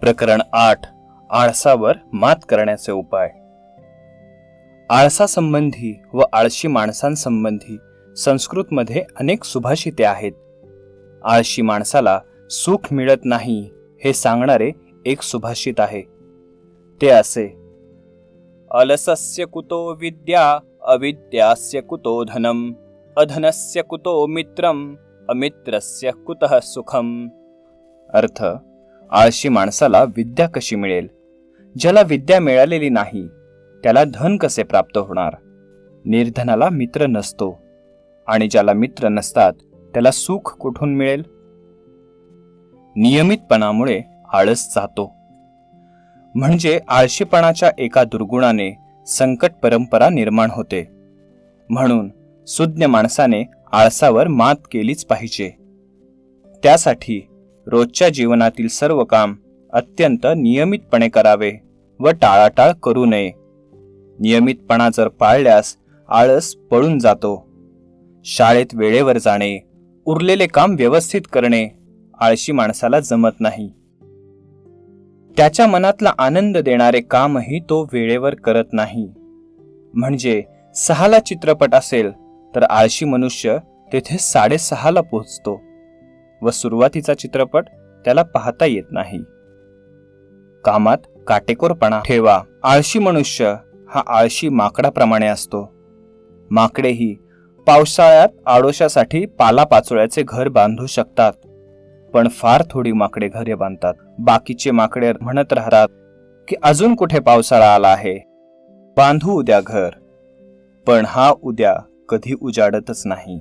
प्रकरण 8. आळसावर मात करण्याचे उपाय. आळसासंबंधी व आळशी माणसांसंबंधी संस्कृतमध्ये अनेक सुभाषिते आहेत. आळशी माणसाला सुख मिळत नाही हे सांगणारे एक सुभाषित आहे. ते असे: अलसस्य कुतो विद्या, अविद्यास्य कुतो धनम, अधनस्य कुतो मित्रम, अमित्रस्य कुतः सुखम. अर्थ: आळशी माणसाला विद्या कशी मिळेल? ज्याला विद्या मिळालेली नाही त्याला धन कसे प्राप्त होणार? निर्धनाला मित्र नसतो आणि ज्याला मित्र नसतात त्याला सुख कुठून मिळेल? नियमितपणामुळे आळस जातो. म्हणजे आळशीपणाच्या एका दुर्गुणाने संकट परंपरा निर्माण होते. म्हणून सुज्ञ माणसाने आळसावर मात केलीच पाहिजे. त्यासाठी रोजच्या जीवनातील सर्व काम अत्यंत नियमितपणे करावे व टाळाटाळ करू नये. नियमितपणा जर पाळल्यास आळस पळून जातो. शाळेत वेळेवर जाणे, उरलेले काम व्यवस्थित करणे आळशी माणसाला जमत नाही. त्याच्या मनातला आनंद देणारे कामही तो वेळेवर करत नाही. म्हणजे 6ला चित्रपट असेल तर आळशी मनुष्य तेथे 6:30ला पोहोचतो व सुरुवातीचा चित्रपट त्याला पाहता येत नाही. कामात काटेकोरपणा ठेवा. आळशी मनुष्य हा आळशी माकडाप्रमाणे असतो. माकडेही पावसाळ्यात आडोशासाठी पालापाचोळ्याचे घर बांधू शकतात, पण फार थोडी माकडे घरे बांधतात. बाकीचे माकडे म्हणत राहतात की अजून कुठे पावसाळा आला आहे, बांधू उद्या घर. पण हा उद्या कधी उजाडतच नाही.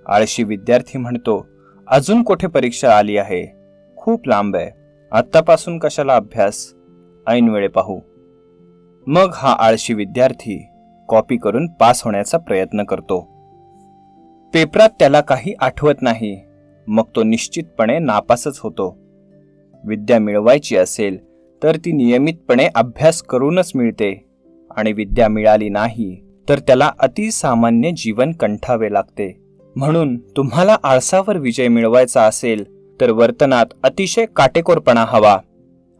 आळशी विद्यार्थी म्हणतो, अजून कुठे परीक्षा आली आहे, खूप लांब आहे, आत्तापासून कशाला अभ्यास, ऐन वेळे पाहू. मग हा आळशी विद्यार्थी कॉपी करून पास होण्याचा प्रयत्न करतो. पेपरात त्याला काही आठवत नाही, मग तो निश्चितपणे नापासच होतो. विद्या मिळवायची असेल तर ती नियमितपणे अभ्यास करूनच मिळते आणि विद्या मिळाली नाही तर त्याला अतिसामान्य जीवन कंठावे लागते. म्हणून तुम्हाला आळसावर विजय मिळवायचा असेल तर वर्तनात अतिशय काटेकोरपणा हवा.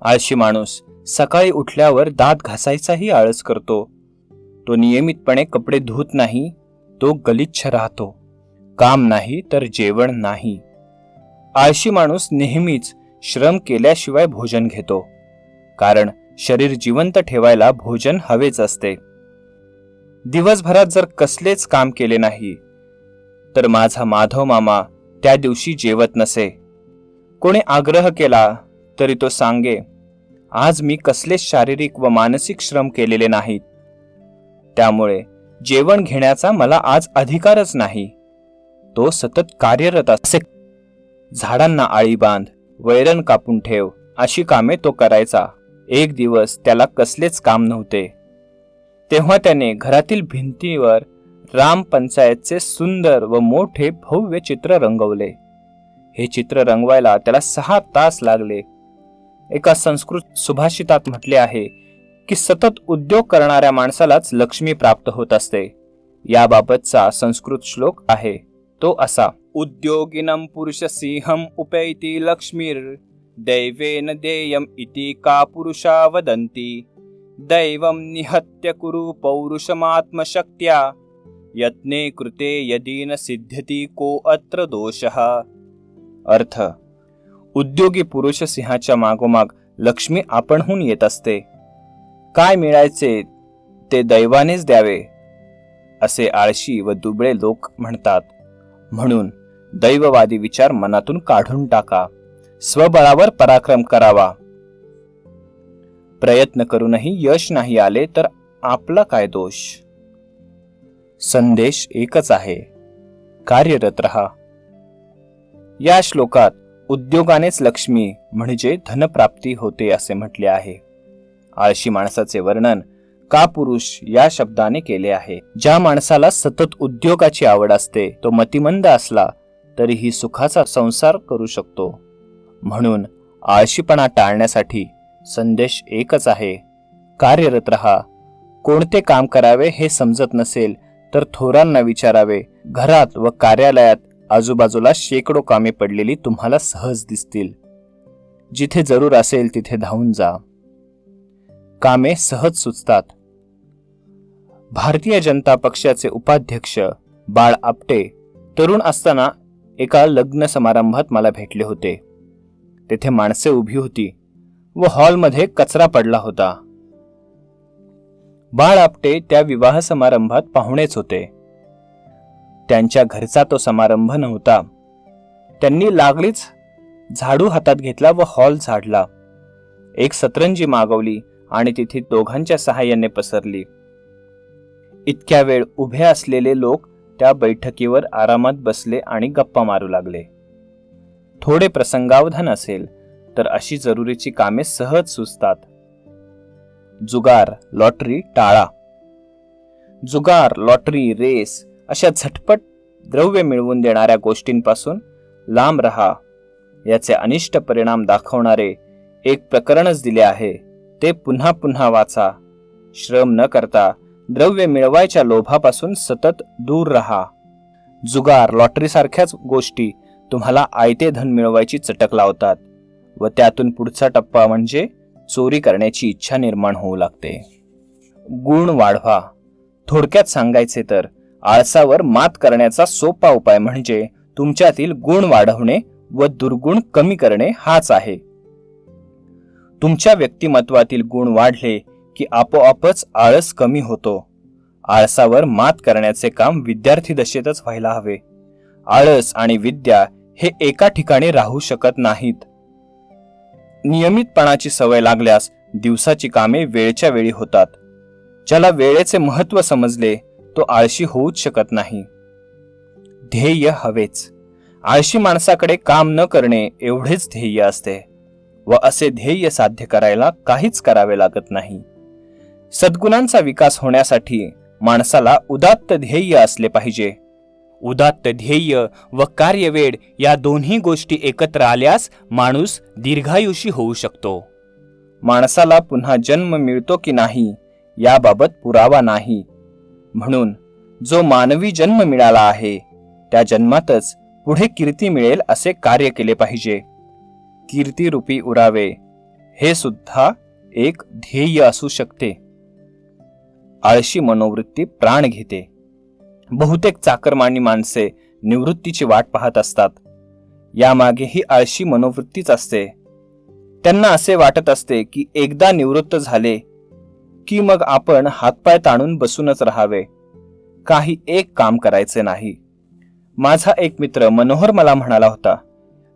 आळशी माणूस सकाळी उठल्यावर दात घासायचाही आळस करतो. तो नियमितपणे कपडे धुत नाही, तो गलिच्छ राहतो. काम नाही तर जेवण नाही. आळशी माणूस नेहमीच श्रम केल्याशिवाय भोजन घेतो, कारण शरीर जिवंत ठेवायला भोजन हवेच असते. दिवसभरात जर कसलेच काम केले नाही तर माझा माधव मामा त्या दिवशी जेवत नसे. कोणी आग्रह केला तरी तो सांगे, आज मी कसलेच शारीरिक व मानसिक श्रम केलेले नाहीत, त्यामुळे जेवण घेण्याचा मला आज अधिकारच नाही. तो सतत कार्यरत असे. झाडांना आळी बांध, वैरण कापून ठेव अशी कामे तो करायचा. एक दिवस त्याला कसलेच काम नव्हते. तेव्हा त्याने घरातील भिंतीवर राम पंचायतचे सुंदर व मोठे भव्य चित्र रंगवले. हे चित्र रंगवायला त्याला 6 तास लागले. एका संस्कृत सुभाषितात म्हटले आहे की सतत उद्योग करणाऱ्या माणसालाच लक्ष्मी प्राप्त होत असते. याबाबतचा संस्कृत श्लोक आहे तो असा: उद्योगिनं पुरुष सिंहम उपैति लक्ष्मीर, दैवेन देयम इति का पुरुषा वदन्ति, दैवम निहत्य कुरु पौरुषमात्मशक्त्या, यत्ने कृते यदि न सिद्ध्यति को अत्र दोषः. अर्थ: उद्योगी पुरुष सिंहाच्या मागोमाग लक्ष्मी आपणहून येत असते. काय मिळायचे ते दैवानेच द्यावे असे आळशी व दुबळे लोक म्हणतात. म्हणून दैववादी विचार मनातून काढून टाका. स्वबळावर पराक्रम करावा. प्रयत्न करूनही यश नाही आले तर आपला काय दोष? संदेश एकच आहे, कार्यरत रहा. या श्लोकात उद्योगानेच लक्ष्मी म्हणजे धनप्राप्ती होते असे म्हटले आहे. आळशी माणसाचे वर्णन कापुरुष या शब्दाने केले आहे. ज्या माणसाला सतत उद्योगाची आवड असते तो मतिमंद असला तरीही सुखाचा संसार करू शकतो. म्हणून आळशीपणा टाळण्यासाठी संदेश एकच आहे, कार्यरत रहा. कोणते काम करावे हे समजत नसेल तर थोरांना विचारावे. घरात व कार्यालयात आजूबाजूला शेकडो कामे पडलेली तुम्हाला सहज दिसतील. जिथे जरूर असेल तिथे धावून जा. कामे सहज सुचतात. भारतीय जनता पक्षाचे उपाध्यक्ष बाळ आपटे तरुण असताना एका लग्न समारंभात मला भेटले होते. तेथे माणसे उभी होती व हॉलमध्ये कचरा पडला होता. बाळ आपटे त्या विवाह समारंभात पाहुणेच होते. त्यांच्या घरचा तो समारंभ नव्हता. त्यांनी लागलीच झाडू हातात घेतला व हॉल झाडला. एक सतरंजी मागवली आणि तिथे दोघांच्या सहाय्याने पसरली. इतक्या वेळ उभे असलेले लोक त्या बैठकीवर आरामात बसले आणि गप्पा मारू लागले. थोडे प्रसंगावधान असेल तर अशी जरुरीची कामे सहज सुचतात. जुगार, लॉटरी टाळा. जुगार, लॉटरी, रेस अशा झटपट द्रव्य मिळवून देणाऱ्या गोष्टींपासून लांब रहा. याचे अनिष्ट परिणाम दाखवणारे एक प्रकरणच दिले आहे. ते पुन्हा पुन्हा वाचा. श्रम न करता द्रव्य मिळवायच्या लोभापासून सतत दूर रहा. जुगार, लॉटरी सारख्याच गोष्टी तुम्हाला आयते धन मिळवायची चटक लावतात व त्यातून पुढचा टप्पा म्हणजे चोरी करण्याची इच्छा निर्माण होऊ लागते. गुण वाढवा. थोडक्यात सांगायचे तर आळसावर मात करण्याचा सोपा उपाय म्हणजे तुमच्यातील गुण वाढवणे व दुर्गुण कमी करणे हाच आहे. तुमच्या व्यक्तिमत्वातील गुण वाढले की आपोआपच आळस कमी होतो. आळसावर मात करण्याचे काम विद्यार्थी दशेतच व्हायला हवे. आळस आणि विद्या हे एका ठिकाणी राहू शकत नाहीत. नियमितपणाची सवय लागल्यास दिवसाची कामे वेळच्या वेळी होतात. ज्याला वेळेचे महत्त्व समजले तो आळशी होऊच शकत नाही. ध्येय हवेच. आळशी माणसाकडे काम न करणे एवढेच ध्येय असते व असे ध्येय साध्य करायला काहीच करावे लागत नाही. सद्गुणांचा विकास होण्यासाठी माणसाला उदात्त ध्येय असले पाहिजे. उदात्त ध्येय व कार्यवेळ या दोन्ही गोष्टी एकत्र आल्यास माणूस दीर्घायुषी होऊ शकतो. माणसाला पुन्हा जन्म मिळतो की नाही याबाबत पुरावा नाही. म्हणून जो मानवी जन्म मिळाला आहे त्या जन्मातच पुढे कीर्ती मिळेल असे कार्य केले पाहिजे. कीर्तिरूपी उरावे हे सुद्धा एक ध्येय असू शकते. आळशी मनोवृत्ती प्राण घेते. बहुतेक चाकरमानी माणसे निवृत्तीची वाट पाहत असतात. यामागे ही आळशी मनोवृत्तीच असते. त्यांना असे वाटत असते की एकदा निवृत्त झाले की मग आपण हातपाय ताणून बसूनच राहावे, काही एक काम करायचे नाही. माझा एक मित्र मनोहर मला म्हणाला होता,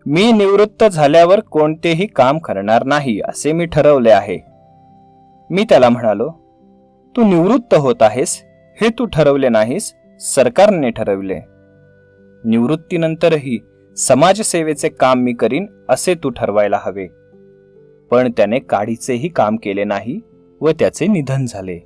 मी निवृत्त झाल्यावर कोणतेही काम करणार नाही असे मी ठरवले आहे. मी त्याला म्हणालो, तू निवृत्त होत आहेस हे तू ठरवले नाहीस, सरकारने ठरवले. निवृत्तीनंतरही समाजसेवेचे काम मी करीन असे तू ठरवायला हवे. पण त्याने काडीचेही काम केले नाही व त्याचे निधन झाले.